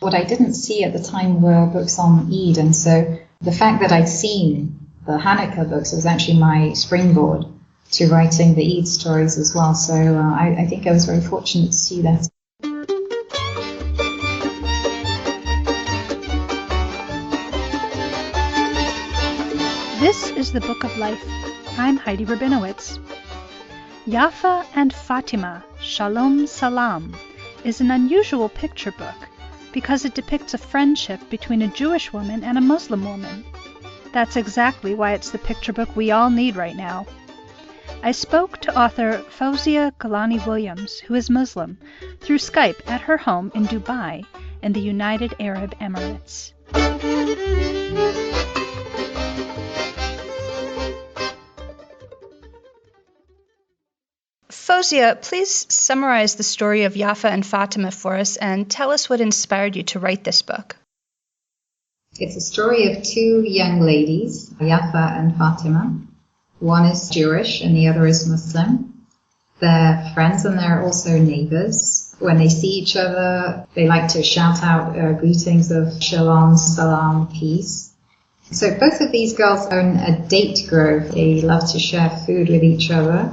What I didn't see at the time were books on Eid, and so the fact that I'd seen the Hanukkah books was actually my springboard to writing the Eid stories as well. So I think I was very fortunate to see that. This is the Book of Life. I'm Heidi Rabinowitz. Yaffa and Fatima, Shalom Salaam, is an unusual picture book because it depicts a friendship between a Jewish woman and a Muslim woman. That's exactly why it's the picture book we all need right now. I spoke to author Fawzia Gilani-Williams, who is Muslim, through Skype at her home in Dubai in the United Arab Emirates. Fawzia, please summarize the story of Yaffa and Fatima for us and tell us what inspired you to write this book. It's a story of two young ladies, Yaffa and Fatima. One is Jewish and the other is Muslim. They're friends and they're also neighbors. When they see each other, they like to shout out greetings of Shalom Salaam, peace. So both of these girls own a date grove. They love to share food with each other.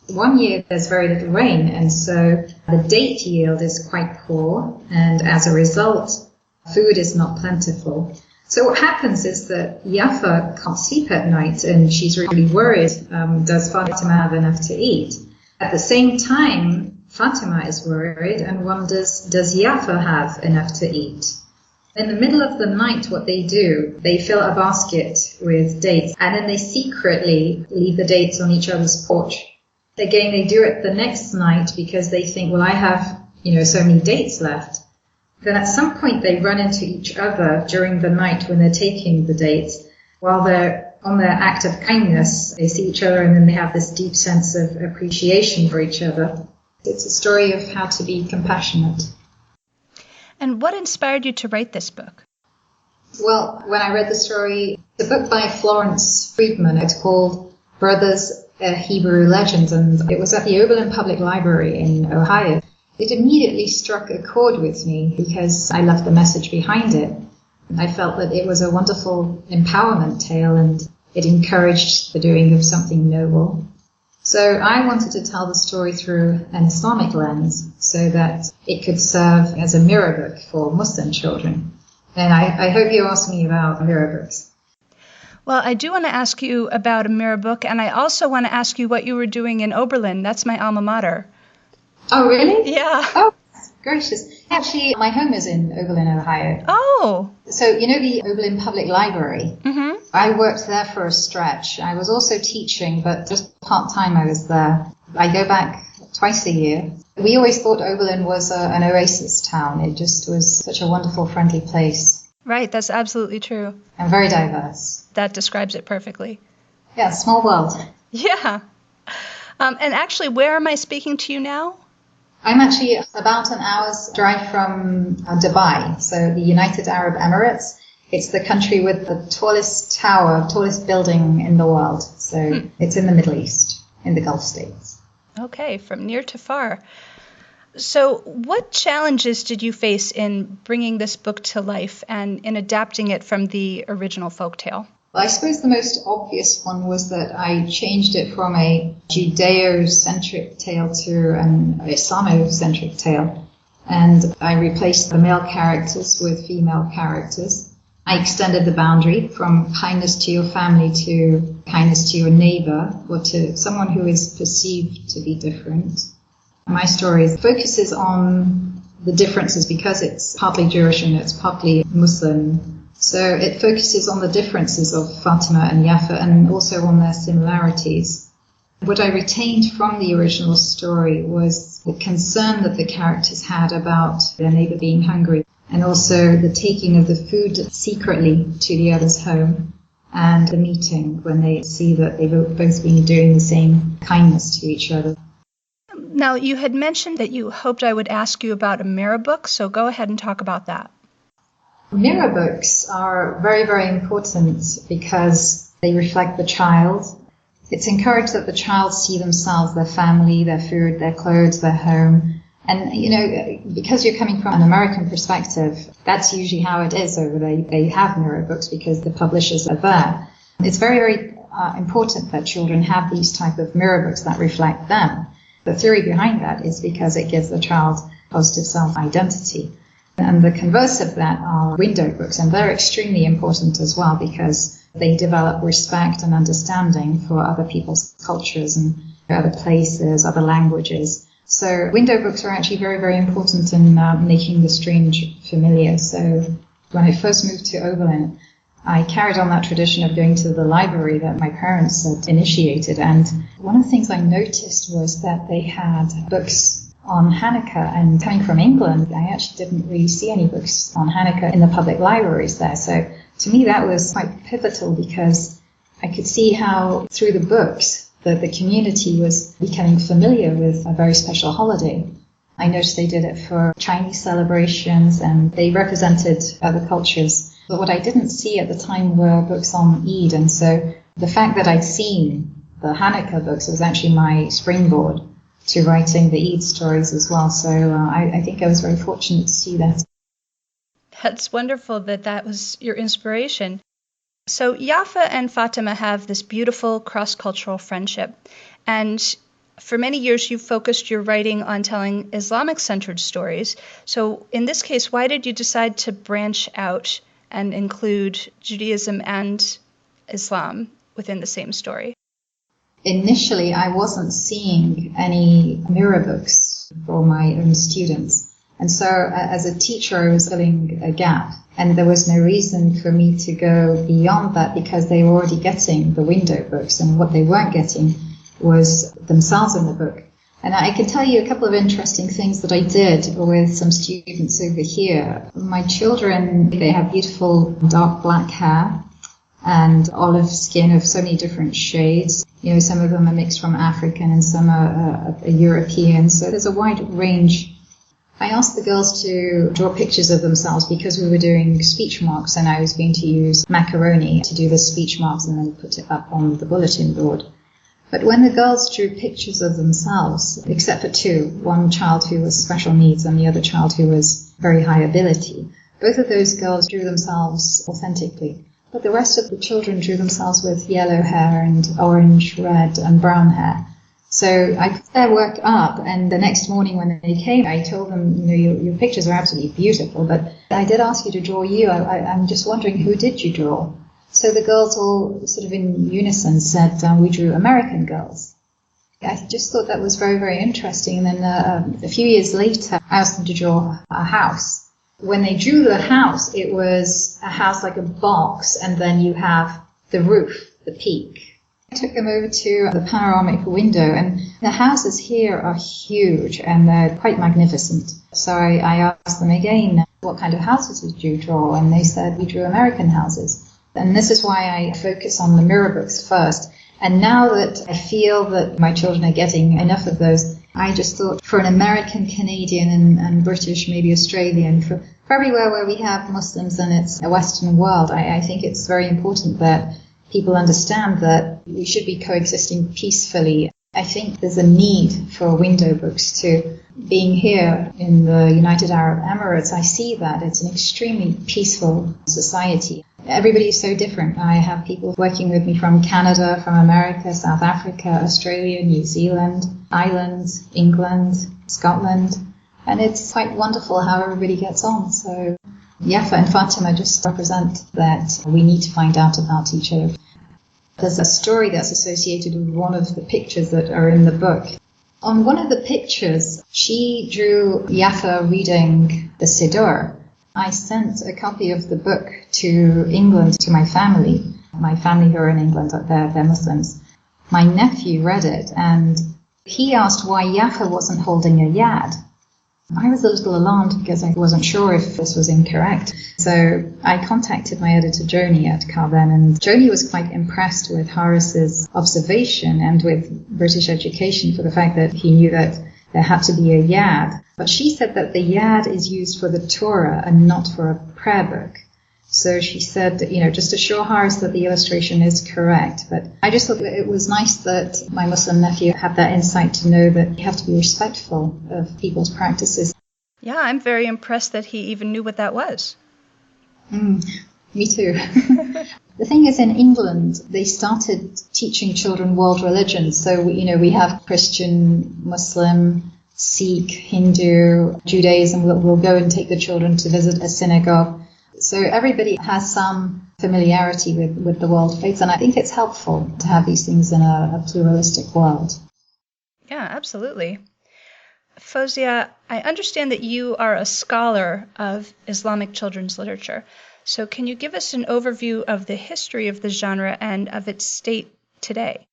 One year there's very little rain, and so the date yield is quite poor, and as a result, food is not plentiful. So what happens is that Yaffa can't sleep at night, and she's really worried, does Fatima have enough to eat? At the same time, Fatima is worried and wonders, does Yaffa have enough to eat? In the middle of the night, what they do, they fill a basket with dates, and then they secretly leave the dates on each other's porch. Again, they do it the next night because they think, well, I have, so many dates left. Then at some point they run into each other during the night when they're taking the dates. While they're on their act of kindness, they see each other and then they have this deep sense of appreciation for each other. It's a story of how to be compassionate. And what inspired you to write this book? Well, when I read the story, it's a book by Florence Friedman. It's called Brothers, a Hebrew Legend, and it was at the Oberlin Public Library in Ohio. It immediately struck a chord with me because I loved the message behind it. I felt that it was a wonderful empowerment tale and it encouraged the doing of something noble. So I wanted to tell the story through an Islamic lens so that it could serve as a mirror book for Muslim children. And I hope you ask me about mirror books. Well, I do want to ask you about a mirror book, and I also want to ask you what you were doing in Oberlin. That's my alma mater. Oh, really? Yeah. Oh, gracious. Actually, my home is in Oberlin, Ohio. Oh. So, the Oberlin Public Library? Mm-hmm. I worked there for a stretch. I was also teaching, but just part-time I was there. I go back twice a year. We always thought Oberlin was an oasis town. It just was such a wonderful, friendly place. Right, that's absolutely true. And very diverse. That describes it perfectly. Yeah, small world. Yeah. And actually, where am I speaking to you now? I'm actually about an hour's drive from Dubai, so the United Arab Emirates. It's the country with the tallest building in the world. So It's in the Middle East, in the Gulf states. Okay, from near to far. So what challenges did you face in bringing this book to life and in adapting it from the original folktale? Well, I suppose the most obvious one was that I changed it from a Judeo-centric tale to an Islamo-centric tale. And I replaced the male characters with female characters. I extended the boundary from kindness to your family to kindness to your neighbor, or to someone who is perceived to be different. My story focuses on the differences because it's partly Jewish and it's partly Muslim. So it focuses on the differences of Fatima and Yaffa and also on their similarities. What I retained from the original story was the concern that the characters had about their neighbor being hungry, and also the taking of the food secretly to the other's home, and the meeting when they see that they've both been doing the same kindness to each other. Now, you had mentioned that you hoped I would ask you about a mirror book, so go ahead and talk about that. Mirror books are very, very important because they reflect the child. It's encouraged that the child see themselves, their family, their food, their clothes, their home, And, because you're coming from an American perspective, that's usually how it is over there. They have mirror books because the publishers are there. It's very, very important that children have these type of mirror books that reflect them. The theory behind that is because it gives the child positive self-identity. And the converse of that are window books, and they're extremely important as well because they develop respect and understanding for other people's cultures and other places, other languages. So window books are actually very, very important in making the strange familiar. So when I first moved to Oberlin, I carried on that tradition of going to the library that my parents had initiated. And one of the things I noticed was that they had books on Hanukkah. And coming from England, I actually didn't really see any books on Hanukkah in the public libraries there. So to me, that was quite pivotal because I could see how through the books, the community was becoming familiar with a very special holiday. I noticed they did it for Chinese celebrations and they represented other cultures. But what I didn't see at the time were books on Eid. And so the fact that I'd seen the Hanukkah books was actually my springboard to writing the Eid stories as well. So I think I was very fortunate to see that. That's wonderful that was your inspiration. So Yaffa and Fatima have this beautiful cross-cultural friendship. And for many years, you've focused your writing on telling Islamic-centered stories. So in this case, why did you decide to branch out and include Judaism and Islam within the same story? Initially, I wasn't seeing any mirror books for my own students. And so as a teacher, I was filling a gap. And there was no reason for me to go beyond that because they were already getting the window books. And what they weren't getting was themselves in the book. And I can tell you a couple of interesting things that I did with some students over here. My children, they have beautiful dark black hair and olive skin of so many different shades. Some of them are mixed from African and some are European. So there's a wide range. I asked the girls to draw pictures of themselves because we were doing speech marks and I was going to use macaroni to do the speech marks and then put it up on the bulletin board. But when the girls drew pictures of themselves, except for two, one child who was special needs and the other child who was very high ability, both of those girls drew themselves authentically. But the rest of the children drew themselves with yellow hair and orange, red and brown hair. So I put their work up, and the next morning when they came, I told them, your pictures are absolutely beautiful, but I did ask you to draw you. I'm just wondering, who did you draw? So the girls all sort of in unison said, we drew American girls. I just thought that was very, very interesting. And then a few years later, I asked them to draw a house. When they drew the house, it was a house like a box, and then you have the roof, the peak. I took them over to the panoramic window, and the houses here are huge and they're quite magnificent. So I asked them again, what kind of houses did you draw? And they said, we drew American houses. And this is why I focus on the mirror books first. And now that I feel that my children are getting enough of those, I just thought for an American, Canadian and British, maybe Australian, for everywhere where we have Muslims and it's a Western world, I think it's very important that people understand that we should be coexisting peacefully. I think there's a need for window books too. Being here in the United Arab Emirates, I see that it's an extremely peaceful society. Everybody is so different. I have people working with me from Canada, from America, South Africa, Australia, New Zealand, Ireland, England, Scotland. And it's quite wonderful how everybody gets on. So Yaffa and Fatima just represent that we need to find out about each other. There's a story that's associated with one of the pictures that are in the book. On one of the pictures, she drew Yaffa reading the Siddur. I sent a copy of the book to England to my family who are in England, they're Muslims. My nephew read it and he asked why Yaffa wasn't holding a yad. I was a little alarmed because I wasn't sure if this was incorrect. So I contacted my editor Joni at Carben, and Joni was quite impressed with Horace's observation and with British education for the fact that he knew that there had to be a yad. But she said that the yad is used for the Torah and not for a prayer book. So she said, just assure Haris that the illustration is correct. But I just thought it was nice that my Muslim nephew had that insight to know that you have to be respectful of people's practices. Yeah, I'm very impressed that he even knew what that was. Me too. The thing is, in England, they started teaching children world religions. So, we have Christian, Muslim, Sikh, Hindu, Judaism. We'll go and take the children to visit a synagogue. So everybody has some familiarity with the world faiths, and I think it's helpful to have these things in a pluralistic world. Yeah, absolutely. Fawzia, I understand that you are a scholar of Islamic children's literature. So can you give us an overview of the history of the genre and of its state today?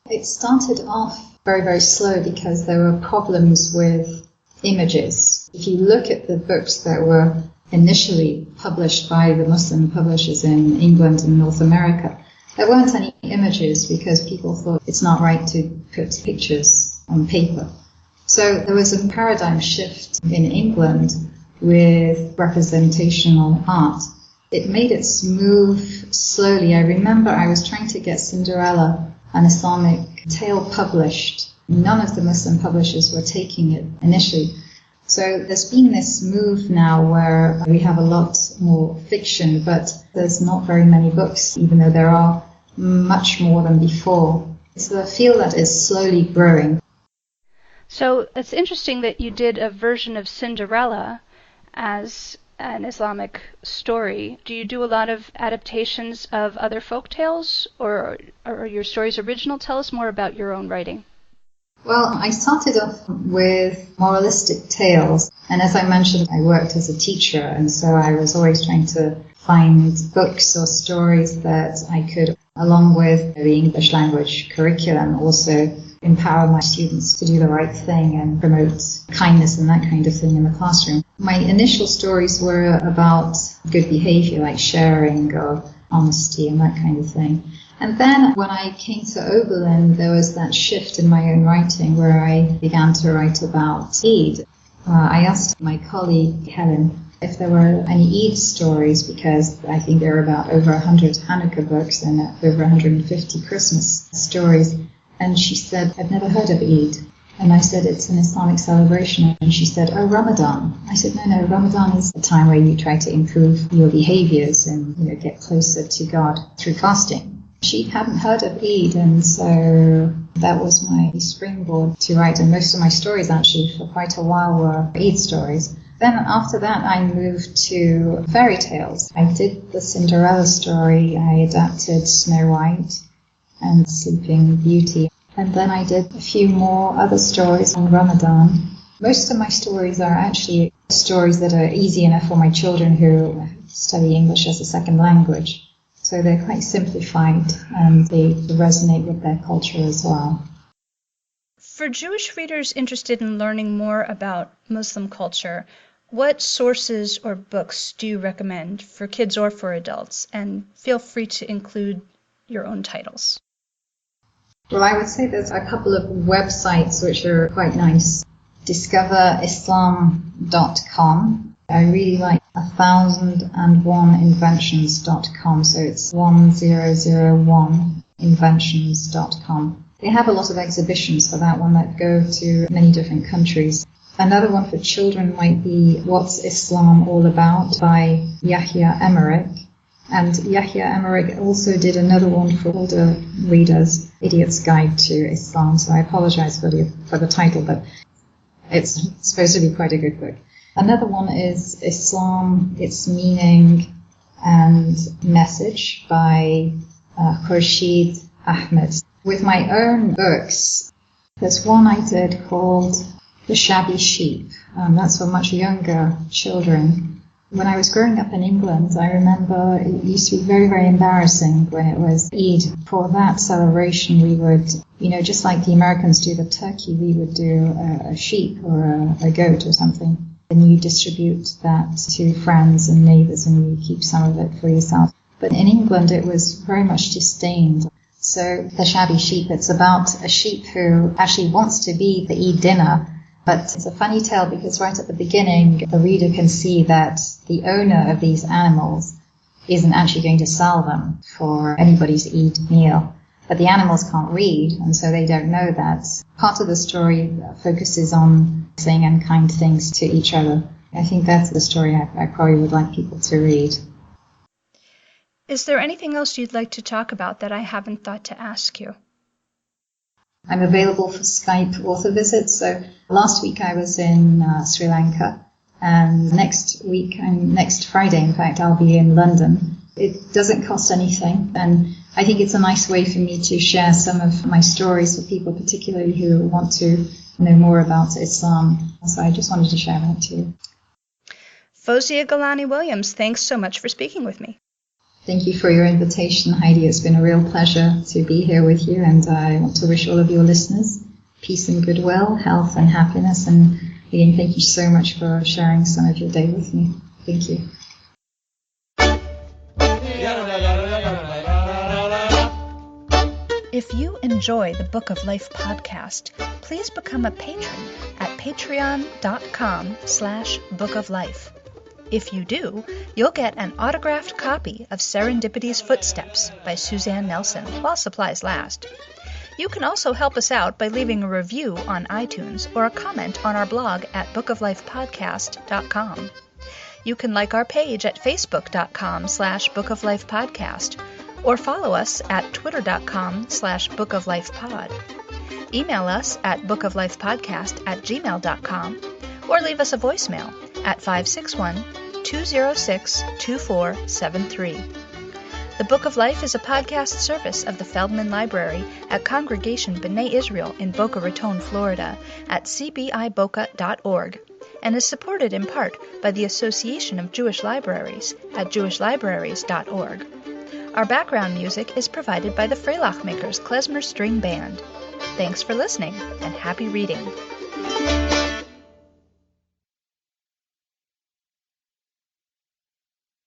It started off very, very slow because there were problems with images. If you look at the books that were initially published by the Muslim publishers in England and North America, there weren't any images because people thought it's not right to put pictures on paper. So there was a paradigm shift in England with representational art. It made it move slowly. I remember I was trying to get Cinderella, an Islamic tale, published. None of the Muslim publishers were taking it initially. So there's been this move now where we have a lot more fiction, but there's not very many books, even though there are much more than before. It's a field that is slowly growing. So it's interesting that you did a version of Cinderella as an Islamic story. Do you do a lot of adaptations of other folk tales, or are your stories original? Tell us more about your own writing. Well, I started off with moralistic tales, and as I mentioned, I worked as a teacher, and so I was always trying to find books or stories that I could, along with the English language curriculum, also empower my students to do the right thing and promote kindness and that kind of thing in the classroom. My initial stories were about good behavior, like sharing or honesty and that kind of thing. And then when I came to Oberlin, there was that shift in my own writing where I began to write about Eid. I asked my colleague, Helen, if there were any Eid stories, because I think there are about over 100 Hanukkah books and over 150 Christmas stories. And she said, I've never heard of Eid. And I said, it's an Islamic celebration. And she said, oh, Ramadan. I said, no, Ramadan is a time where you try to improve your behaviors and get closer to God through fasting. She hadn't heard of Eid, and so that was my springboard to write. And most of my stories, actually, for quite a while were Eid stories. Then after that, I moved to fairy tales. I did the Cinderella story. I adapted Snow White and Sleeping Beauty. And then I did a few more other stories on Ramadan. Most of my stories are actually stories that are easy enough for my children who study English as a second language. So they're quite simplified and they resonate with their culture as well. For Jewish readers interested in learning more about Muslim culture, what sources or books do you recommend for kids or for adults? And feel free to include your own titles. Well, I would say there's a couple of websites which are quite nice. DiscoverIslam.com. I really like 1001inventions.com, so it's 1001inventions.com. They have a lot of exhibitions for that one that go to many different countries. Another one for children might be What's Islam All About by Yahya Emmerich. And Yahya Emmerich also did another one for older readers, Idiot's Guide to Islam, so I apologize for the title, but it's supposed to be quite a good book. Another one is Islam, Its Meaning and Message by Khurshid Ahmed. With my own books, there's one I did called The Shabby Sheep. That's for much younger children. When I was growing up in England, I remember it used to be very, very embarrassing when it was Eid. For that celebration, we would, just like the Americans do the turkey, we would do a sheep or a goat or something. And you distribute that to friends and neighbours and you keep some of it for yourself. But in England, it was very much disdained. So The Shabby Sheep, it's about a sheep who actually wants to be the Eid dinner. But it's a funny tale because right at the beginning, the reader can see that the owner of these animals isn't actually going to sell them for anybody to eat a meal. But the animals can't read, and so they don't know that. Part of the story focuses on saying unkind things to each other. I think that's the story I probably would like people to read. Is there anything else you'd like to talk about that I haven't thought to ask you? I'm available for Skype author visits. So last week I was in Sri Lanka, and next Friday, in fact, I'll be in London. It doesn't cost anything, and I think it's a nice way for me to share some of my stories with people, particularly who want to know more about Islam. So I just wanted to share that too. Fawzia Gilani-Williams, thanks so much for speaking with me. Thank you for your invitation, Heidi. It's been a real pleasure to be here with you, and I want to wish all of your listeners peace and goodwill, health and happiness, and again, thank you so much for sharing some of your day with me. Thank you. If you enjoy the Book of Life podcast, please become a patron at patreon.com/bookoflife. If you do, you'll get an autographed copy of Serendipity's Footsteps by Suzanne Nelson while supplies last. You can also help us out by leaving a review on iTunes or a comment on our blog at bookoflifepodcast.com. You can like our page at facebook.com/bookoflifepodcast or follow us at twitter.com/bookoflifepod. Email us at bookoflifepodcast@gmail.com or leave us a voicemail at 561-206-2473. The Book of Life is a podcast service of the Feldman Library at Congregation B'nai Israel in Boca Raton, Florida at cbiboca.org and is supported in part by the Association of Jewish Libraries at jewishlibraries.org. Our background music is provided by the Freilach Makers Klezmer String Band. Thanks for listening and happy reading.